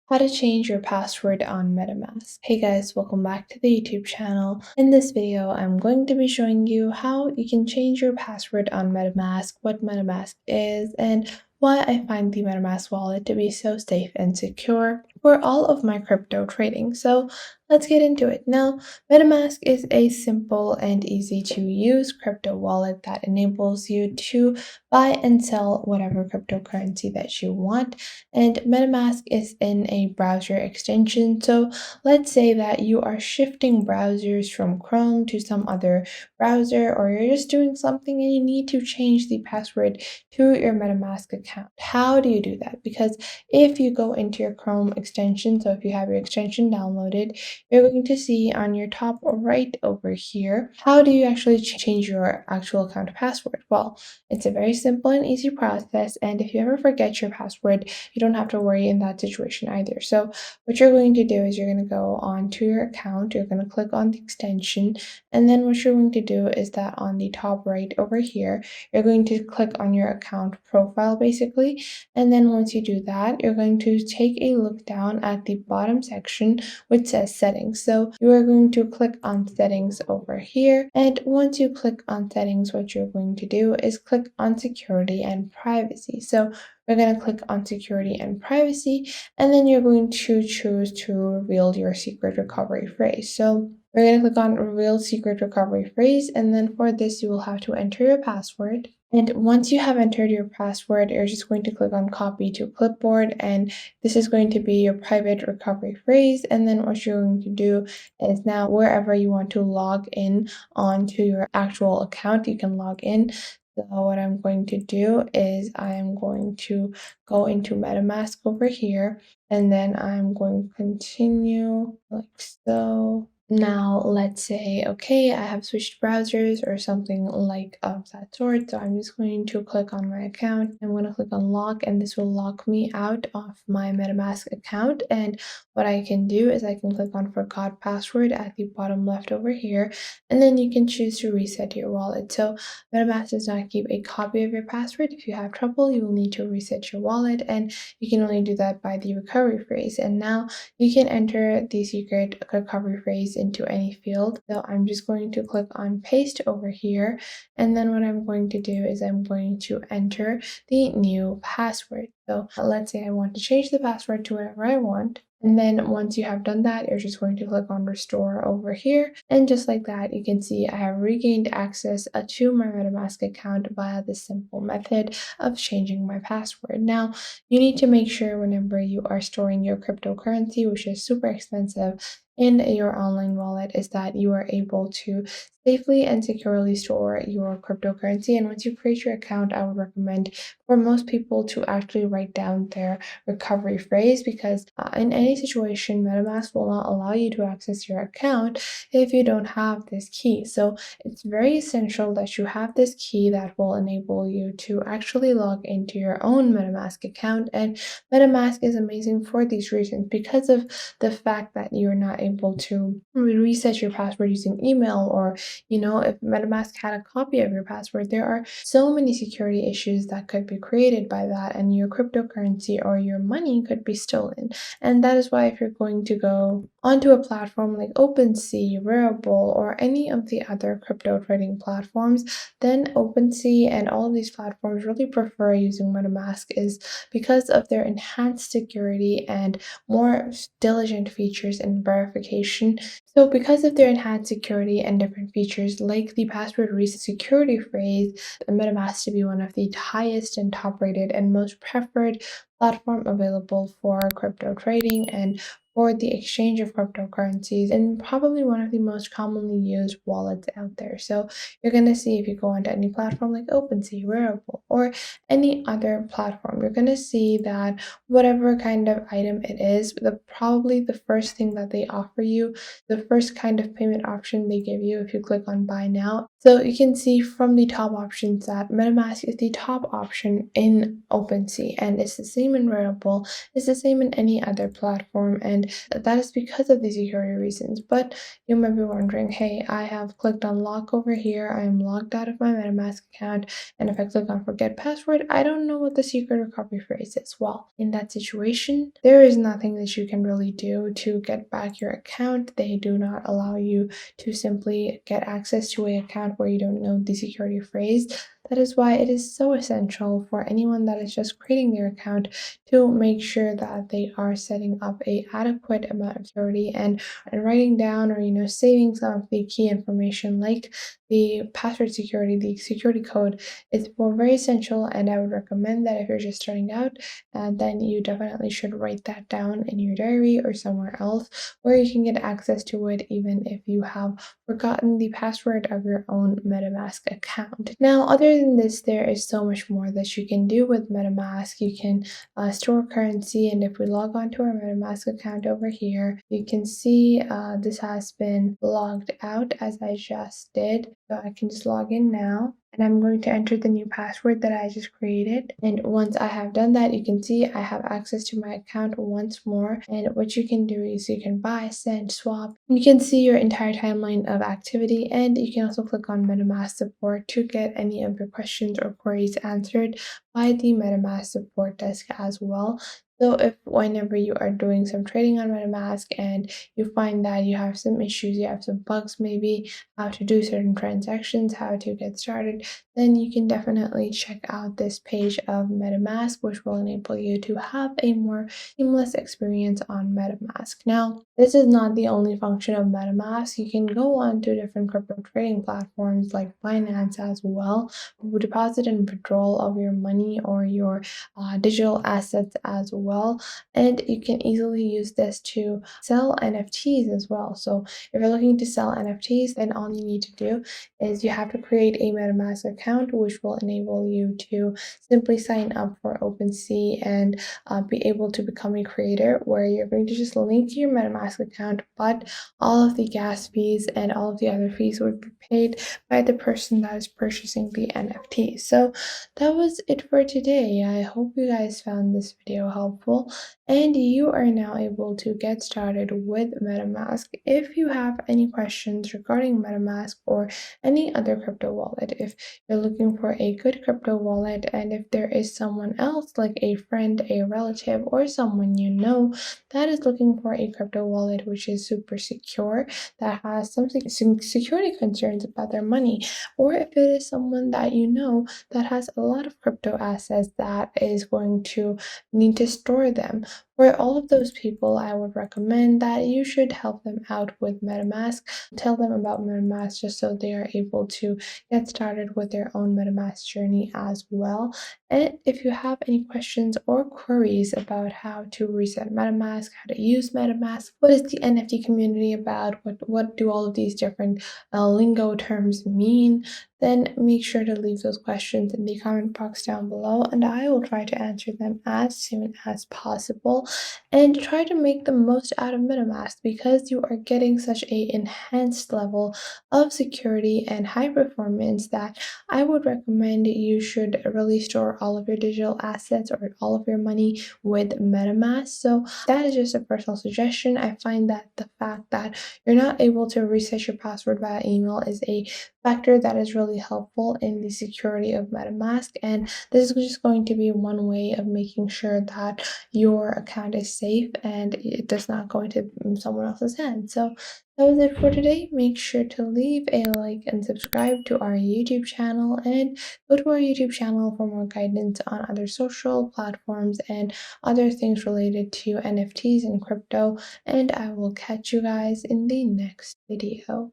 How to change your password on MetaMask. Hey guys, welcome back to the YouTube channel. In this video, I'm going to be showing you how you can change your password on MetaMask, what MetaMask is, and why I find the MetaMask wallet to be so safe and secure for all of my crypto trading. So let's get into it. Now, MetaMask is a simple and easy to use crypto wallet that enables you to buy and sell whatever cryptocurrency that you want. And MetaMask is in a browser extension. So let's say that you are shifting browsers from Chrome to some other browser, or you're just doing something and you need to change the password to your MetaMask account. How do you do that? Because if you go into your Chrome extension, so if you have your extension downloaded, you're going to see on your top right over here, how do you actually change your actual account password? Well, it's a very simple and easy process. And if you ever forget your password, you don't have to worry in that situation either. So what you're going to do is you're going to go onto your account, you're going to click on the extension, and then what you're going to do is that on the top right over here, you're going to click on your account profile basically. And then once you do that, you're going to take a look down at the bottom section which says settings. So you are going to click on settings over here. And once you click on settings, what you're going to do is click on security and privacy. So we're going to click on security and privacy, and then you're going to choose to reveal your secret recovery phrase. So we're going to click on reveal secret recovery phrase, and then for this, you will have to enter your password. And once you have entered your password, you're just going to click on copy to clipboard, and this is going to be your private recovery phrase. And then what you're going to do is now wherever you want to log in onto your actual account, you can log in. So what I'm going to do is I'm going to go into MetaMask over here, and then I'm going to continue like so. Now let's say, okay, I have switched browsers or something like of that sort. So I'm just going to click on my account. I'm going to click on lock, and this will lock me out of my MetaMask account. And what I can do is I can click on forgot password at the bottom left over here, and then you can choose to reset your wallet. So MetaMask does not keep a copy of your password. If you have trouble, you will need to reset your wallet, and you can only do that by the recovery phrase. And now you can enter the secret recovery phrase into any field. So I'm just going to click on paste over here, and then what I'm going to do is I'm going to enter the new password. So let's say I want to change the password to whatever I want. And then once you have done that, you're just going to click on restore over here. And just like that, you can see I have regained access to my MetaMask account via this simple method of changing my password. Now, you need to make sure whenever you are storing your cryptocurrency, which is super expensive, in your online wallet, is that you are able to safely and securely store your cryptocurrency. And once you create your account, I would recommend for most people to actually write down their recovery phrase, because in any situation, MetaMask will not allow you to access your account if you don't have this key. So it's very essential that you have this key that will enable you to actually log into your own MetaMask account. And MetaMask is amazing for these reasons because of the fact that you're not able to reset your password using email, or if MetaMask had a copy of your password, there are so many security issues that could be created by that, and your cryptocurrency or your money could be stolen. And that is why if you're going to go onto a platform like OpenSea, Rarible, or any of the other crypto trading platforms, then OpenSea and all of these platforms really prefer using MetaMask is because of their enhanced security and more diligent features and verification. So because of their enhanced security and different features like the password reset security phrase, MetaMask to be one of the highest and top rated and most preferred platform available for crypto trading and for the exchange of cryptocurrencies, and probably one of the most commonly used wallets out there. So you're going to see if you go onto any platform like OpenSea, Rarible, or any other platform, you're going to see that whatever kind of item it is, probably the first thing that they offer you, the first kind of payment option they give you if you click on buy now, So you can see from the top options that MetaMask is the top option in OpenSea, and it's the same in Rarible, it's the same in any other platform, and that is because of the security reasons. But you might be wondering, hey, I have clicked on lock over here, I am logged out of my MetaMask account, and if I click on forget password, I don't know what the secret recovery phrase is. Well, in that situation, there is nothing that you can really do to get back your account. They do not allow you to simply get access to an account where you don't know the security phrase. That is why it is so essential for anyone that is just creating their account to make sure that they are setting up a adequate amount of security and writing down or saving some of the key information like the password security, the security code is very essential. And I would recommend that if you're just starting out, then you definitely should write that down in your diary or somewhere else where you can get access to it even if you have forgotten the password of your own MetaMask account. Now, other than this, there is so much more that you can do with MetaMask. You can store currency, and if we log on to our MetaMask account over here, you can see this has been logged out as I just did. So I can just log in now, and I'm going to enter the new password that I just created. And once I have done that, you can see I have access to my account once more. And what you can do is you can buy, send, swap. You can see your entire timeline of activity, and you can also click on MetaMask Support to get any of your questions or queries answered by the MetaMask Support desk as well. So if whenever you are doing some trading on MetaMask and you find that you have some issues, you have some bugs, maybe how to do certain transactions, how to get started, then you can definitely check out this page of MetaMask, which will enable you to have a more seamless experience on MetaMask. Now, this is not the only function of MetaMask. You can go on to different crypto trading platforms like Binance as well, deposit and withdrawal of your money or your digital assets as well. And you can easily use this to sell NFTs as well. So if you're looking to sell NFTs, then all you need to do is you have to create a MetaMask account, which will enable you to simply sign up for OpenSea and be able to become a creator, where you're going to just link your MetaMask account, but all of the gas fees and all of the other fees would be paid by the person that is purchasing the NFT. So that was it for today. I hope you guys found this video helpful and you are now able to get started with MetaMask. If you have any questions regarding MetaMask or any other crypto wallet, if you're looking for a good crypto wallet, and if there is someone else like a friend, a relative, or someone you know that is looking for a crypto wallet which is super secure, that has some security concerns about their money, or if it is someone that you know that has a lot of crypto assets that is going to need to store them. For all of those people, I would recommend that you should help them out with MetaMask. Tell them about MetaMask just so they are able to get started with their own MetaMask journey as well. And if you have any questions or queries about how to reset MetaMask, how to use MetaMask, what is the NFT community about, what do all of these different lingo terms mean, then make sure to leave those questions in the comment box down below, and I will try to answer them as soon as possible. And try to make the most out of MetaMask because you are getting such a enhanced level of security and high performance that I would recommend you should really store all of your digital assets or all of your money with MetaMask. So that is just a personal suggestion. I find that the fact that you're not able to reset your password via email is a factor that is really helpful in the security of MetaMask, and this is just going to be one way of making sure that your account is safe and it does not go into someone else's hands. So that was it for today. Make sure to leave a like and subscribe to our YouTube channel, and go to our YouTube channel for more guidance on other social platforms and other things related to NFTs and crypto, and I will catch you guys in the next video.